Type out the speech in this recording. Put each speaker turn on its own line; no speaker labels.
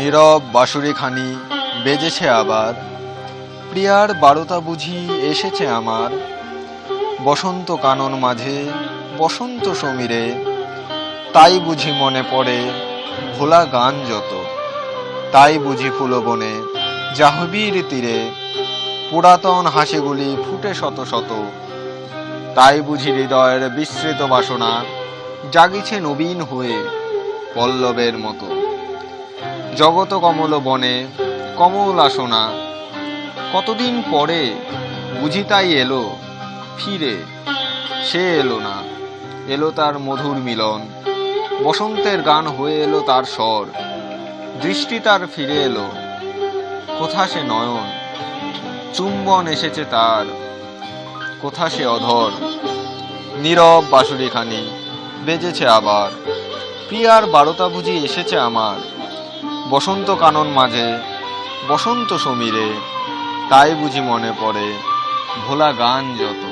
নীরব বাঁশুরিখানি বেজেছে আবার, প্রিয়ার বারতা বুঝি এসেছে আমার। বসন্ত কানন মাঝে বসন্ত সমীরে, তাই বুঝি মনে পড়ে ভোলা গান যত। তাই বুঝি ফুলবনে জাহ্নবীর তীরে, পুরাতন হাসিগুলি ফুটে শত শত। তাই বুঝি হৃদয়ের বিস্মৃত বাসনা জাগিছে নবীন হয়ে পল্লবের মতো। জগত কমল বনে কমল আসনা, কতদিন পরে বুঝি তাই এলো ফিরে। সে এলো না, এলো তার মধুর মিলন, বসন্তের গান হয়ে এলো তার স্বর। দৃষ্টি তার ফিরে এলো, কোথা সে নয়ন, চুম্বন এসেছে তার, কোথা সে অধর। নীরব বাঁশুরিখানি বেজেছে আবার, প্রিয়ার বারতা বুঝি এসেছে আমার। বসন্ত কানন মাঝে বসন্ত সমীরে, তাই বুঝি মনে পড়ে ভোলা গান যত।